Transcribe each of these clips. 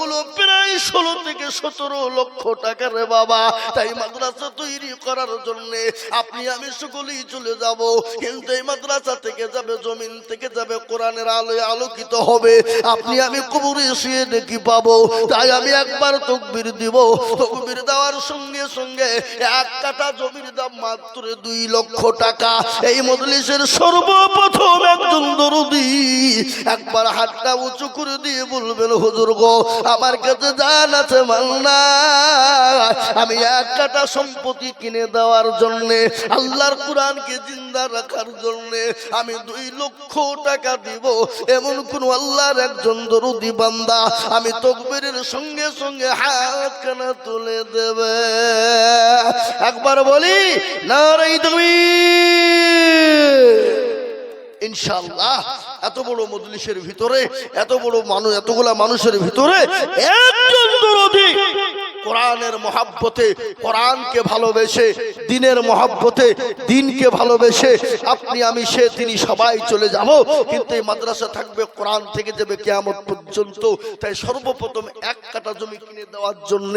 হলো প্রায় 16 থেকে 17 লক্ষ টাকা রে বাবা। তাই মাদ্রাসা তৈরি করার জন্য আপনি আমি সকলেই চলে যাব, কিন্তু এই মাদ্রাসা থেকে যাবে, জমিন থেকে যাবে, কোরআনের আলোয় আলোকিত হবে, আপনি আমি কবরে শুয়ে দেখি পাবো। তাই আমি একবার তাকবীর দিব, তাকবীর দেওয়ার সঙ্গে সঙ্গে 1 কাঠা জমির দাম মাত্র 2 লক্ষ টাকা। এই মজলিসের সর্বপ্রথম একজন দরদি একবার হাতটা উঁচু করে দিয়ে বলবেন, হুজুর গো, আমার কাছে জান আছে, মাল না, আমি 1 কাঠা সম্পত্তি কিনে দেওয়ার জন্য, আল্লাহর কোরআনকে জিন্দা রাখার জন্য আমি 2 লক্ষ টাকা দিব। এমন কোন আল্লাহর একজন দরদি বান্দা আমি তাকবীরের সঙ্গে সঙ্গে হাতখানা তুলে দেবে। একবার বলি নারে তাকবীর। ইনশাআল্লাহ এত বড় মজলিসের ভিতরে, এত বড় মানুষ, এতগুলা মানুষের ভিতরে একজন দরদি কোরআনের মহব্বতে, কোরআনকে ভালোবেসে, দিনের মহব্বতে, দিনকে ভালোবেসে আপনি আমি সে তিনি সবাই চলে যাব, কিন্তু এই মাদ্রাসা থাকবে, কোরআন থেকে যাবে কিয়ামত পর্যন্ত। তাই সর্বপ্রথম 1 কাঠা জমি কিনে দেওয়ার জন্য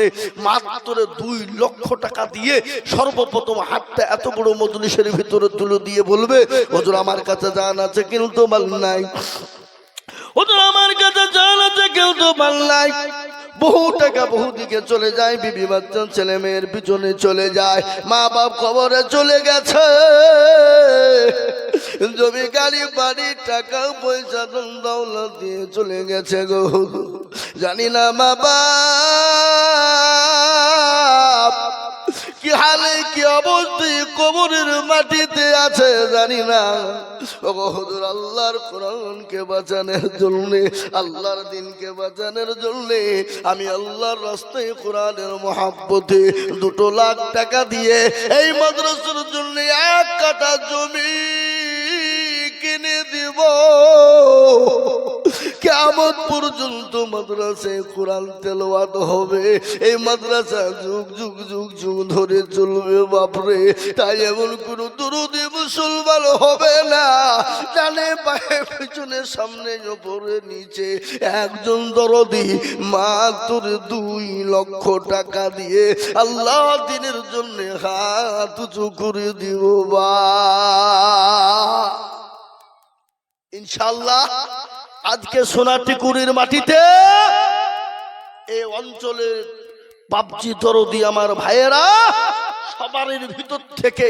মাত্র 2 লক্ষ টাকা দিয়ে সর্বপ্রথম হাতটা এত বড় মজলিসের ভিতরে তুলে দিয়ে বলবে, হুজুর আমার কাছে জান আছে কিন্তু মাল নাই, হুজুর আমার কাছে জান আছে কিন্তু মাল নাই। বহু টাকা বহু দিকে চলে যায়, বিবি বাচ্চা ছেলে মেয়ের পিছনে চলে যায়, মা বাপ কবরে চলে গেছে, জমি গাড়ি বাড়ি টাকা পয়সা দৌলত দিয়ে চলে গেছে গো। জানি না মা বাপ কি হালে কি অবস্থায় কবরের মাটিতে আছে জানি না। ওগো হুজুর, আল্লাহর কোরআনকে বাঁচানোর জন্য, আল্লাহর দ্বীনকে বাঁচানোর জন্য আমি আল্লাহর রাস্তায় কোরআনের মহব্বতে 2 লাখ টাকা দিয়ে এই মাদ্রাসার জন্য 1 কাঠা জমি কিনে দিব। কিয়ামত পর্যন্ত মাদ্রাসায় কোরআন তেলাওয়াত হবে, এই মাদ্রাসা যুগ যুগ যুগ যুগ ধরে চলবে বাপরে। তাই এমন কোন দরদি মুসলমান হবে না ডানে বায়ে পিছনে সামনে উপরে নিচে একজন দরদি মাত্র 2 লক্ষ টাকা দিয়ে আল্লাহ দ্বীনের জন্য হাত উঁচু করে দিব বা ইনশাআল্লাহ। আজকে সোনাটিকুরির মাটিতে এই অঞ্চলের বাপজি দরদি আমার ভাইয়েরা সবার ভিতর থেকে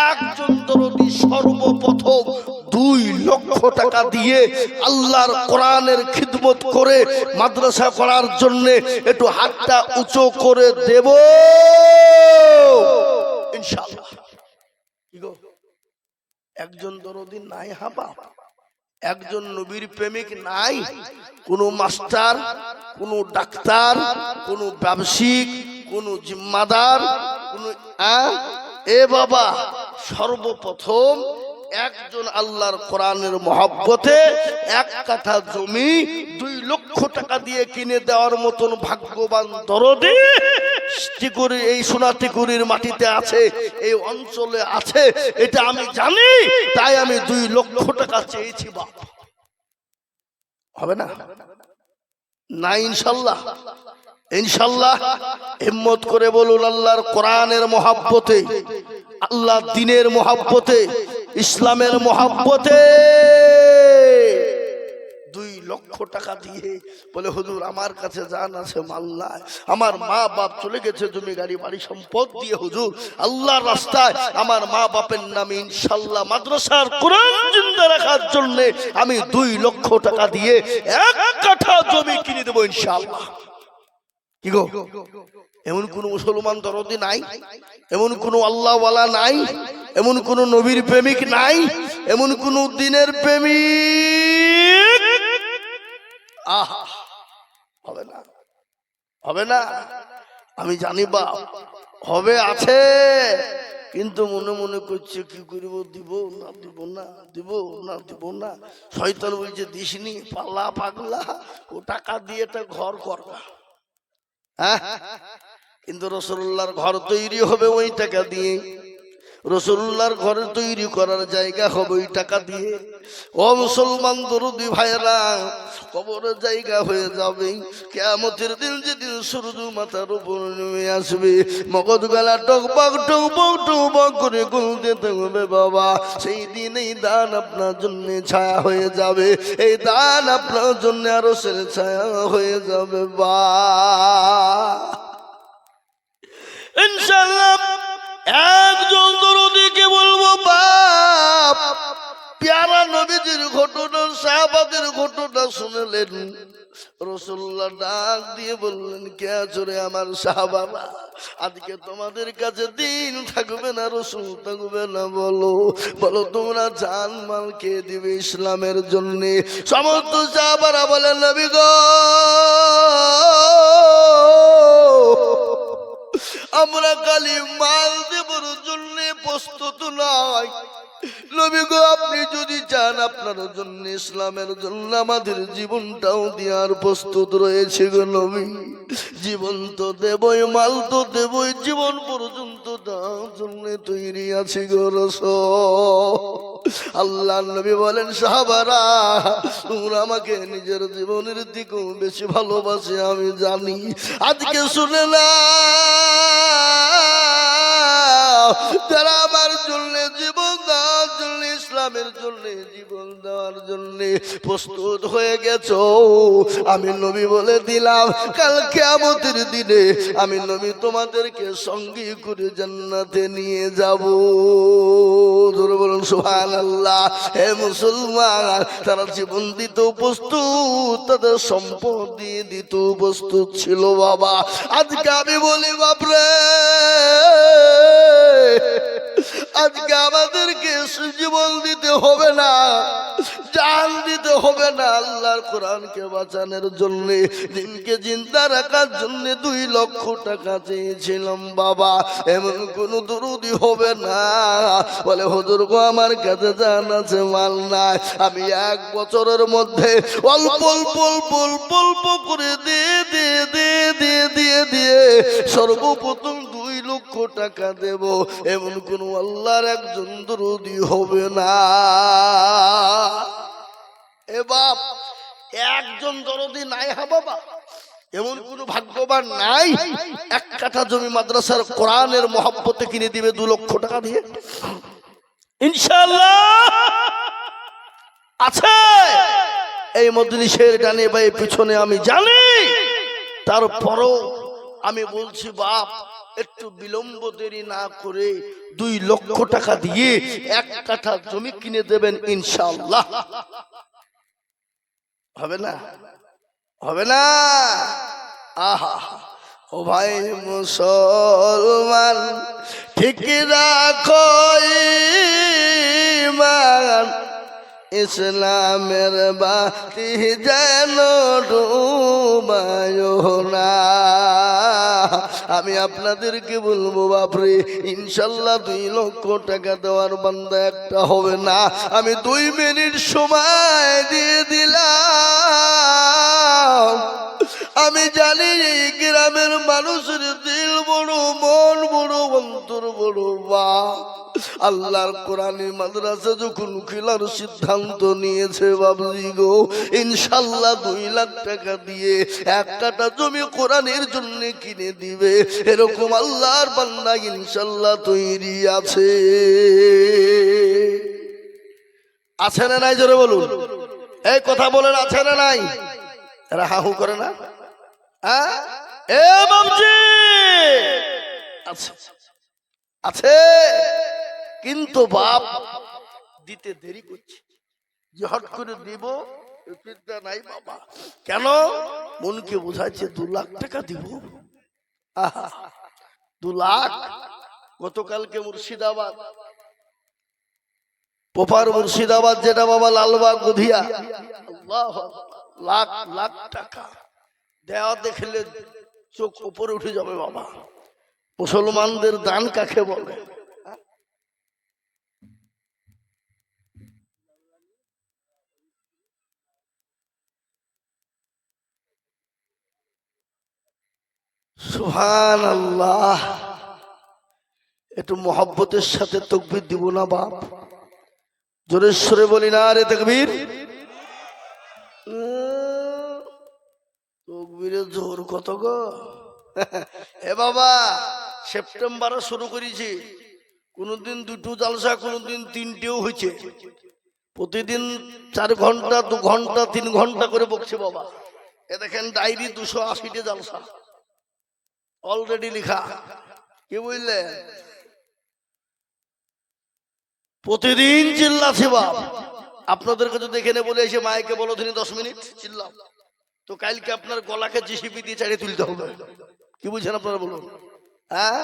একজন দরদি সর্বপ্রথম 2 লক্ষ টাকা দিয়ে আল্লাহর কোরআনের খিদমত করে মাদ্রাসা করার জন্য একটু হাতটা উঁচু করে দেব ইনশাআল্লাহ। একজন দরদি নাই হাবা, একজন নবীর প্রেমিক নাই, কোন মাস্টার, কোন ডাক্তার, কোন ব্যবসায়িক, কোন জিম্মাদার, কোন এ বাবা, সর্বপ্রথম একজন আল্লাহর কোরআনের মহব্বতে 1 কাঠা জমি 2 লক্ষ টাকা দিয়ে কিনে দেওয়ার মতন ভাগ্যবান দরদি এই সোনাটিকুরির মাটিতে আছে, এই অঞ্চলে আছে, এটা আমি জানি। তাই আমি 2 লক্ষ টাকা চেয়েছি বাপ। হবে না? না ইনশাআল্লাহ। ইনশাআল্লাহ হিম্মত করে বলুন, আল্লাহর কোরআনের মহব্বতে, আল্লাহর দ্বীনের মহব্বতে, ইসলামের মহব্বতে 2 লক্ষ টাকা দিয়ে বলে, হুজুর আমার কাছে জান আছে মাল নাই, আমার মা বাপ চলে গেছে জমি গাড়ি বাড়ি সম্পদ দিয়ে, হুজুর আল্লাহর রাস্তায় আমার মা বাপের নামে ইনশাআল্লাহ মাদ্রাসার কোরআন জিন্দা রাখার জন্য আমি 2 লক্ষ টাকা দিয়ে 1 কাঠা জমি কিনে দেব ইনশাআল্লাহ। কি গো, এমন কোন মুসলমান দরদি নাই, এমন কোন আল্লাহওয়ালা নাই, এমন কোন নবীর প্রেমিক নাই, এমন কোন দ্বীনের প্রেমিক? হবে না, হবে না, আমি জানি বা হবে, আছে, কিন্তু মনে মনে করছে কি করব, দিব না দিব না দিব না দিব না। শয়তান বলছে দিসনি পাল্লা পাগলা, ও টাকা দিয়ে একটা ঘর করবা। কিন্তু রাসূলুল্লাহর ঘর তৈরি হবে ওই টাকা দিয়ে, রাসূলুল্লাহর ঘর তৈরি করার জায়গা হবে ওই টাকা দিয়ে। ও মুসলমান দরদি ভাইরা, কবরের জায়গা হয়ে যাবে। কিয়ামতের দিন যেদিন সূর্য মাথার উপর নেমে আসবে, মগজ গলা টকবক টকবক টকবক করে গলতে থাকবে বাবা, সেই দিন এই দান আপনার জন্য ছায়া হয়ে যাবে, এই দান আপনার জন্য আরো ছায়া হয়ে যাবে বা ইনশাআল্লাহ। একজন দরদীকে বলবো বাপ, প্যারা নবীজির ঘটনা সাহাবাদের ঘটনা শুনলেন, রাসূলুল্লাহ ডাক দিয়ে বললেন, কে চলে আমার সাহাবারা, আজকে তোমাদের কাছে দিন থাকবে না, রাসূল থাকবে না, বলো বলো তোমরা জান মাল কে দিবে ইসলামের জন্য? সমস্ত সাহাবারা বলেন, নবী গো আমরা খালি মাল দেবার জন্য প্রস্তুত নয়, নবী গো আপনি যদি চান আপনার জন্য ইসলামের জন্য আমাদের জীবনটাও দেওয়ার প্রস্তুত রয়েছে গো নবী। জীবন তো দেবই, মাল তো দেবই, জীবন পর্যন্ত দেওয়ার জন্য তৈরি আছে গো রাসূল। আল্লাহ নবী বলেন, সাহাবারা তোমরা আমাকে নিজের জীবনের দিকেও বেশি ভালোবাসে আমি জানি, আজকে শুনে না যারা আমার জন্য জীবন দেওয়ার জন্য, ইসলামের জন্য জীবন দেওয়ার জন্য প্রস্তুত হয়ে গেছো, আমি নবী বলে দিলাম কাল কিয়ামতের দিনে আমি নবী তোমাদেরকে সঙ্গী করে জান্নাতে নিয়ে যাব। জোরে বলুন সুবহানাল্লাহ। হে মুসলমান, তারা জীবন দিত প্রস্তুত, তাদের সম্পদ দিয়ে দিত প্রস্তুত ছিল বাবা। আজকে আমি বলি বাপরে, আজকে আমাদেরকে জীবন দিতে হবে না, জান দিতে হবে না, আল্লাহর কোরআনকে বাঁচানোর জন্য, দিনকে জিন্দা রাখার জন্য 2 লক্ষ টাকা চেয়েছিলাম বাবা, এমন কোন দরুদি হবে না বলে হুজুর গো আমার কাছে জান আছে মাল নাই, আমি 1 বছরের মধ্যে অল্প অল্প অল্প অল্প অল্প করে দিয়ে দিয়ে দিয়ে দিয়ে দিয়ে দিয়ে সর্বপ্রথম 2 লক্ষ টাকা দেব, এমন কোন আল্লাহর একজন দরুদি হবে না। এ বাপ, একজন দরদি নাই হা বাবা, এমন কোন ভাগ্যবান নাই 1 কাঠা জমি মাদ্রাসার কোরআনের মহব্বতে কিনে দিবে 2 লক্ষ টাকা দিয়ে? ইনশাআল্লাহ আছে এই মজলিসের ডানে বাই পিছনে আমি জানি, তারপরও আমি বলছি বাপ একটু বিলম্ব দেরি না করে 2 লক্ষ টাকা দিয়ে 1 কাঠা জমি কিনে দেবেন ইনশাআল্লাহ। হবে না? হবে না? আহা ও ভাই মুসলমান, ঠিক রাখো ঈমান, ইসলামের বাতি যেন ডুবায়ো না। আমি আপনাদেরকে বলবো বাপরে, ইনশাল্লাহ 2 লক্ষ টাকা দেওয়ার বান্দা একটা হবে না। আমি 2 মিনিট সময় দিয়ে দিলাম। আমি জানি এই গ্রামের মানুষের দিল বড়, মন বড়, অন্তর বড় বাপ। আল্লাহর কোরআনে মাদ্রাসা যখন খোলার সিদ্ধান্ত নিয়েছে বাবজি গো, ইনশাল্লাহ 2 লাখ টাকা দিয়ে 1 কাঠা জমি কোরআনের জন্য কিনে দিবে, এরকম আল্লাহর বান্দা ইনশাল্লাহ তৈরি আছে। আছে না নাই? জোরে বলুন, এই কথা বলেন, আছে না নাই? এরা হাহু করে না? এ বাবজি আছে, আছে, কিন্তু বাপ দিতে দেরি করছে, যে হট করে দিব চিন্তা নাই বাবা। কেন? মনকে বোঝাচ্ছে 2 লাখ টাকা দিব। আহা 2 লাখ! গতকালকে মুর্শিদাবাদ, প্রপার মুর্শিদাবাদ যেটা বাবা, লালবাগ গধিয়া, আল্লাহ, লাখ লাখ টাকা দেওয়া দেখলে চোখ উপরে উঠে যাবে বাবা। মুসলমানদের দান কাকে বলে? সুবহানাল্লাহ। একটু মহব্বতের সাথে তাকবীর দিব না বাপ? জোরে সরে বলি না রে তাকবীর। কবিরের জোর কত গো। এ বাবা, সেপ্টেম্বরে শুরু করেছি, কোনদিন দুটো জালসা, কোনদিন তিনটেও হয়েছে। প্রতিদিন 4 ঘন্টা 2 ঘন্টা 3 ঘন্টা করে বকছে বাবা। এ দেখেন ডায়েরি 280টা জালসা অলরেডি লেখা। কি বুঝলে, প্রতিদিন চিল্লাছি বাপ। আপনাদেরকে যদি এখানে বলে এসে মাইকে বলো তিনি 10 মিনিট চিল্লাও, তো কালকে আপনার গলাকে জিসিপি দিয়ে চালিয়ে তুলতে হবে। কি বুঝছেন আপনারা বলুন? হ্যাঁ,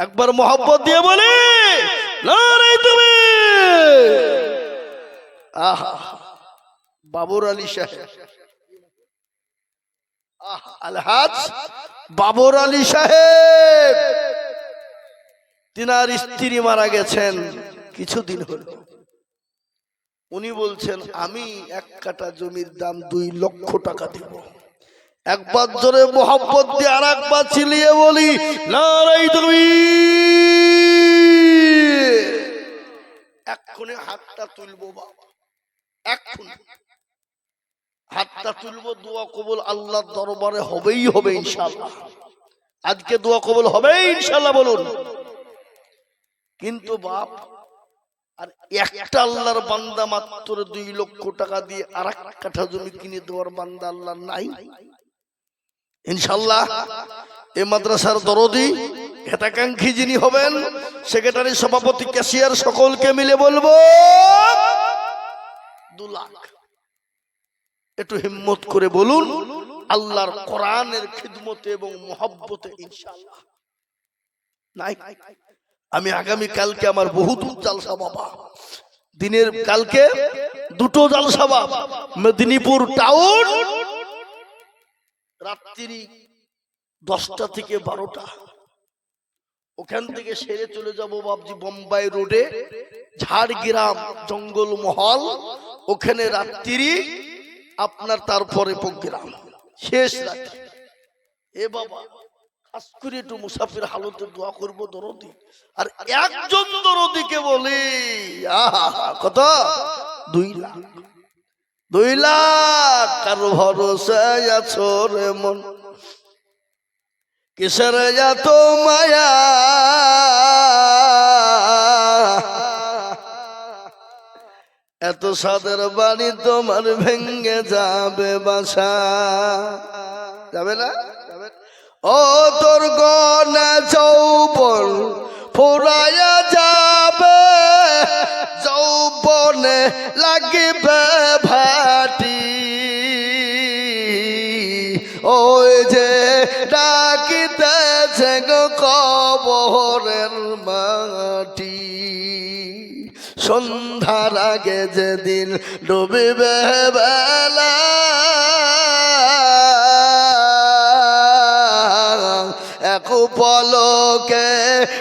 একবার মোহাব্বত দিয়ে বলি নারে তুমি। আহা, বাবর আলী সাহেব, আলহাজ বাবর আলী সাহেব, তিনার স্ত্রী মারা গেছেন কিছুদিন হলো। উনি বলছেন আমি 1 কাঠা জমির দাম 2 লক্ষ টাকা দেব। একবার জোরে মোহাব্বত দিয়ে আর একবার চিল্লিয়ে বলি নারে তুমি। এক্ষুনি হাতটা তুলবো বাবা, এক্ষুনি হাতটা তুলবো। দোয়া কবুল আল্লাহর দরবারে হবেই হবে ইনশাআল্লাহ। আজকে দোয়া কবুল হবে ইনশাআল্লাহ বলুন। কিন্তু বাপ, আর একটা আল্লাহর বান্দা মাত্র 2 লক্ষ টাকা দিয়ে আর 1 কাঠা জমি কিনে দেওয়ার বান্দা আল্লাহ নাই ইনশাআল্লাহ। এই মাদ্রাসার দরদি হেতাকাঙ্ক্ষী যিনি হবেন, সেক্রেটারি, সভাপতি, ক্যাশিয়ার সকলকে মিলে বলবো 2 লাখ। একটু হিম্মত করে বলুন আল্লাহর কোরআনের খিদমতে এবং মহব্বতে ইনশাআল্লাহ। নাই, আমি আগামী কালকে আমার বহুত জালসা বাবা। দিনের কালকে 2টো জালসা বাবা, মেদিনীপুর টাউন রাত্রি 10টা থেকে 12টা। ওখান থেকে সেরে চলে যাব বাবজি বোম্বাই রোডে, ঝাড়গ্রাম জঙ্গল মহল, ওখানে রাত্রি আপনার, তারপরে প্রোগ্রাম শেষ রাত্রি। এ বাবা, খাস করে একটু মুসাফির হালতে দোয়া করবো দরদি। আর একজন দরদিকে বলি কত, 2 লাখ। 2 লাখ কারো ভরসায় আছো রে মন, কিসের এত মায়া, এত সাদের বাড়ি তোমার ভেঙ্গে যাবে বাসা, যাবে না? ও তোর গনা যৌবন ফুরায়া যাবে, যৌবনে লাগবে ভাটি, ওই যে ডাকিতেছে গো কবরের মাটি। সন্ধ্যার আগে যেদিন ডুবিবে বেলা, এক পলকে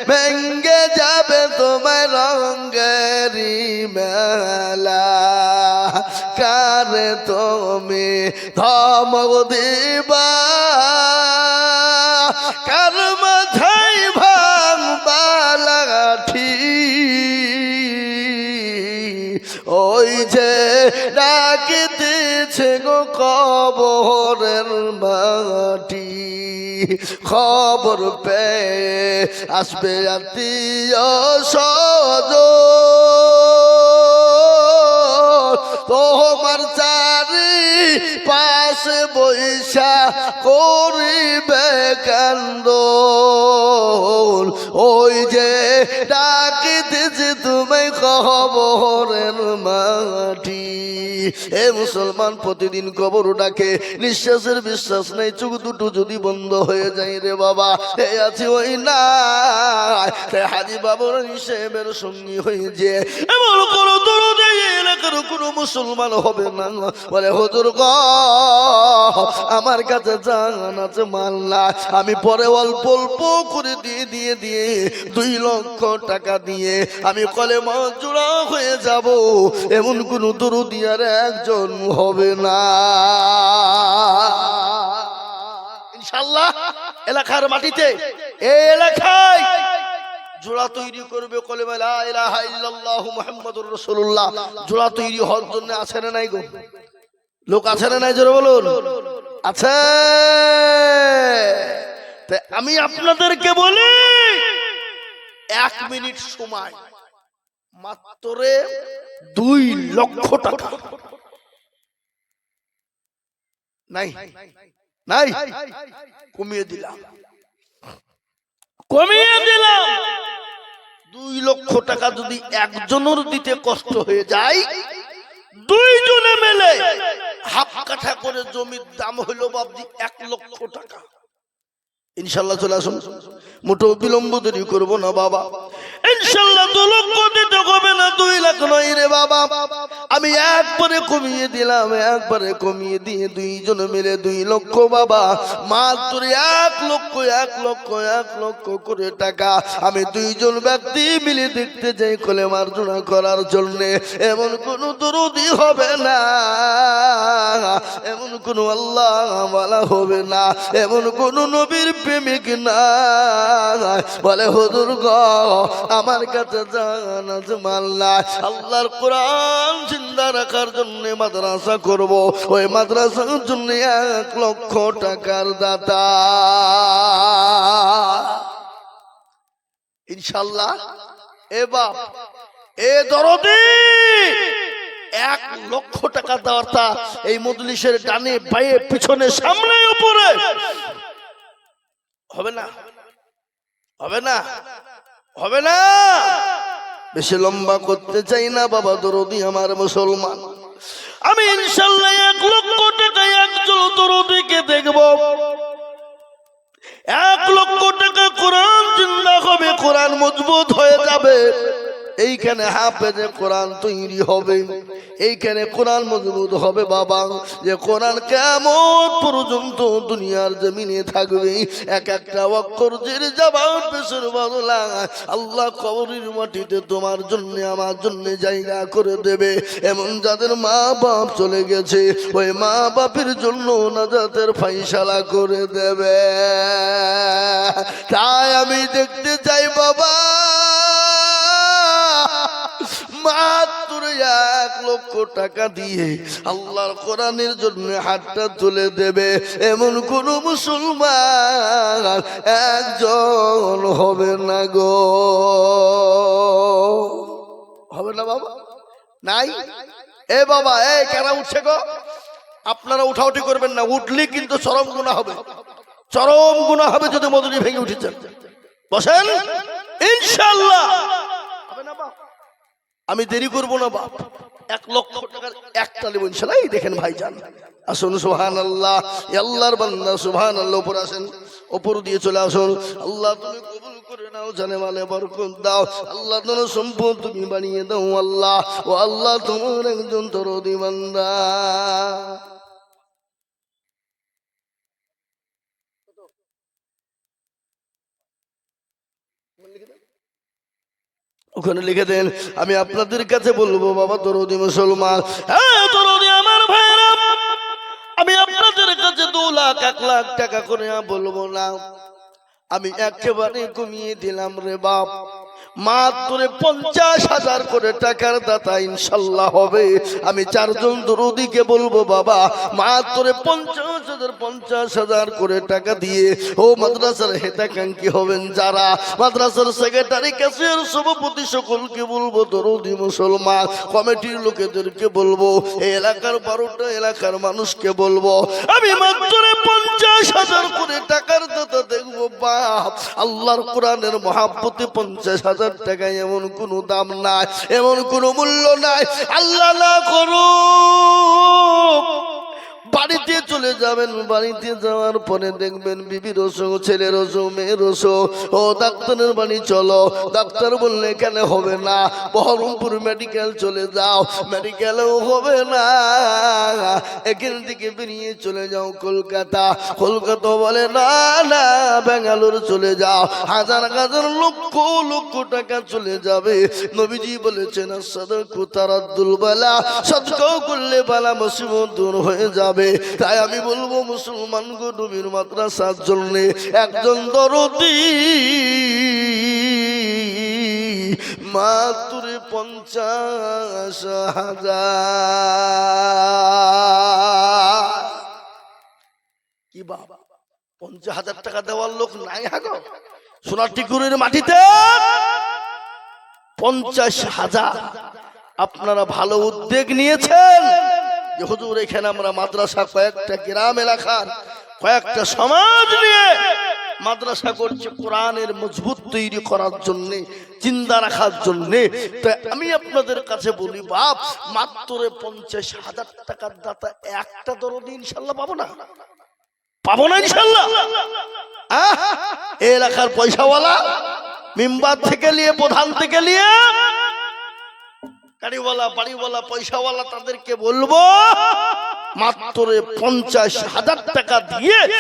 ভেঙ্গে যাবে তোমার রঙ্গেরি মেলা। কারে তুমি ধমক দিবা, কার মাথায় ভাঙবা লাঠি, ওই যে ডাকিতেছে গো কবরের মাটি। খবর পেয়ে আসবে আত্মীয় স্বজন, তোমার চারি পাশে বৈশা করিবে কান্দন, ওই যে ডাকিতেছে তুমি কবরের মাটি। এ মুসলমান, প্রতিদিন কবর ডাকে, নিঃশ্বাসের বিশ্বাস নেই, চোখ দুটো যদি বন্ধ হয়ে যায় রে বাবা, এ আছে ওই না হাজি বাবর হিসেবের সঙ্গী হয়ে যে এমন কোন দরদ এলাকার কোনো মুসলমান হবে না বলে হুজুর গো আমার কাছে জান আছে মাল না, আমি পরে অল্প অল্প করে দিয়ে 2 লক্ষ টাকা দিয়ে আমি কলেমা জোড়া হয়ে যাব, এমন কোন দরদি আর একজন হবে না ইনশাআল্লাহ। এলাকার মাটিতে, এই এলাকায় জোড়া তৈরি করবে কলেমা লা ইলাহা ইল্লাল্লাহু মুহাম্মাদুর রাসূলুল্লাহ। জোড়া তৈরি হওয়ার জন্য আছে না নাই গো? লোক আছে না নাই জোরে বলুন। আছে? তাই আমি আপনাদেরকে বলি 1 মিনিট সময় মাত্র 2 লক্ষ টাকা। নাই নাই, কমিয়ে দিলাম 2 লক্ষ টাকা যদি একজনের দিতে কষ্ট হয়ে যায়, 2 জনে মিলে হাফ কাঠা করে জমির দাম হলো বাবজি 1 লক্ষ টাকা। ইনশাল্লাহ চলে আসুন, মোটো বিলম্ব দেরি করবো না বাবা। ইনশাল্লাহ 2 লক্ষ দিতে হবে না, 2 লাখ নয় রে বাবা। আমি একবারে কমিয়ে দিলাম, একবারে কমিয়ে দিয়ে 2 জন মিলে 2 লক্ষ বাবা, মাত্র 1 লক্ষ 1 লক্ষ 1 লক্ষ করে টাকা আমি 2 জন ব্যক্তি মিলে দেখতে যাই কোলে মার্জনা করার জন্য। এমন কোন দরদি হবে না, এমন কোন আল্লাহ ওয়ালা হবে না, এমন কোন নবীর প্রেমিক না বলে হুজুর গো আমার কাছে জানাজ মাল নাই, আল্লাহর কোরআন জিন্দা রাখার জন্য মাদ্রাসা করব, ওই মাদ্রাসার জন্য 1 লক্ষ টাকার দাতা। ইনশাআল্লাহ এ বাপ এ দরদি 1 লক্ষ টাকা দেওয়াটা এই মজলিসের ডানে বাঁয়ে পিছনে সামনে উপরে হবে না, হবে না, হবে না। বেশি লম্বা করতে চাই না বাবা দরদি আমার মুসলমান। আমি ইনশাআল্লাহ 1 লক্ষ টাকায় একজন দরদিকে দেখব, 1 লক্ষ টাকা কোরআন জিন্দা হবে, কোরআন মজবুত হয়ে যাবে। এইখানে হাফেজে কোরআন তৈরি হবে, এইখানে কোরআন মজবুত হবে বাবা, যে কোরআন কিয়ামত পর্যন্ত দুনিয়ার জমিনে থাকবে। এক একটা অক্ষর যে জবান পেশের বদলা আল্লাহ কবরের মাটিতে তোমার জন্য আমার জন্য জায়গা করে দেবে। এমন যাদের মা বাপ চলে গেছে ওই মা বাপের জন্য নাজাতের ফায়সালা করে দেবে। তাই আমি দেখতে চাই বাবা মাত্র 1 লক্ষ টাকা দিয়ে আল্লাহর কোরআনের জন্য হাতটা তুলে দেবে এমন কোন মুসলমান একজন হবে না গো, হবে না বাবা? নাই এ বাবা, এ কেন উঠছে গো? আপনারা উঠাউঠি করবেন না, উঠলে কিন্তু চরম গুনাহ হবে, চরম গুনাহ হবে যদি মজুরি ভেঙে উঠেছেন। বসেন ইনশাআল্লাহ হবে না বাপ, আমি দেরি করবো না বাপ। 1 লক্ষ টাকার একটা নেব ইনশাআল্লাহ। এই দেখেন ভাইজান, আসুন সুবহানাল্লাহ, আল্লাহর বান্দা সুবহানাল্লাহ। উপর আসেন, উপর দিয়ে চলে আসুন। আল্লাহ তুমি কবুল করে নাও, জানে মালে বরকত দাও আল্লাহ, ধন সম্পদ তুমি বানিয়ে দাও আল্লাহ। ও আল্লাহ তোমার একজন দরদি বান্দা। ওখানে লিখে দেন। আমি আপনাদের কাছে বলবো বাবা দরদি মুসলমান, দরদি আমার ভাইরা, আমি আপনাদের কাছে 2 লাখ 1 লাখ টাকা করে বলবো না, আমি একেবারে কমিয়ে দিলাম রে বাপ। মাত্র 50,000 করে টাকার দাতা ইনশাল্লাহ হবে। আমি 4 জন দরদিকে বলবো বাবা মাত্র 50,000 করে টাকা দিয়ে ও মাদ্রাসার হেতাকাঙ্ক্ষী হবেন যারা, মাদ্রাসার সেক্রেটারি ক্যাশিয়ার সভাপতি সকলকে বলবো দরদি মুসলমান, কমিটির লোকেদেরকে বলবো, এই এলাকার 12টা এলাকার মানুষকে বলবো, আমি মাত্র 50,000 করে টাকার দাতা দেখবো বাপ। আল্লাহর কোরআনের মহাব্বতে 50,000 টাকায় এমন কোন দাম নাই, এমন কোন মূল্য নাই। আল্লাহ না করো বাড়িতে চলে যাবেন, বাড়িতে যাওয়ার পরে দেখবেন বিবির ওসো, ছেলের ওসো, মেয়ের ওসো, ও ডাক্তারের বাড়ি চলো। ডাক্তার বললে এখানে হবে না, বহরমপুর মেডিকেল চলে যাও, মেডিকেলেও হবে না, এখান থেকে বেরিয়ে চলে যাও কলকাতা। কলকাতা বলে না না ব্যাঙ্গালোর চলে যাও, হাজার হাজার লক্ষ লক্ষ টাকা চলে যাবে। নবীজি বলেছেন সাদাকু তারাদ্দুল বালা, সদকাও করলে বালা মুসিবত দূর হয়ে যাবে। তাই আমি বলবো মুসলমান গো, নবীর মাদ্রাসার জন্য একজন দরদি মাত্র 50,000। কি বাবা 50,000 টাকা দেওয়ার লোক নাই হাগো সোনার টিকুরির মাটিতে 50,000 আপনারা ভালো উদ্যোগ নিয়েছেন যে হুজুর এখানে আমরা মাদ্রাসা কয়েকটা গ্রাম এলাকার কয়েকটা সমাজ নিয়ে মাদ্রাসা করছে কোরআনের মজবুত তৈরি করার জন্য জিন্দা রাখার জন্য। তাই আমি আপনাদের কাছে বলি বাপ মাত্র 50,000 টাকার দাতা একটা দরদি ইনশাল্লাহ পাবো না ইনশাল্লাহ। এই এলাকার পয়সাওয়ালা মেম্বার থেকে নিয়ে প্রধান থেকে নিয়ে গাড়িওয়ালা বাড়িওয়ালা পয়সাওয়ালা তাদেরকে বলবো মাত্র 50,000 টাকা দিয়ে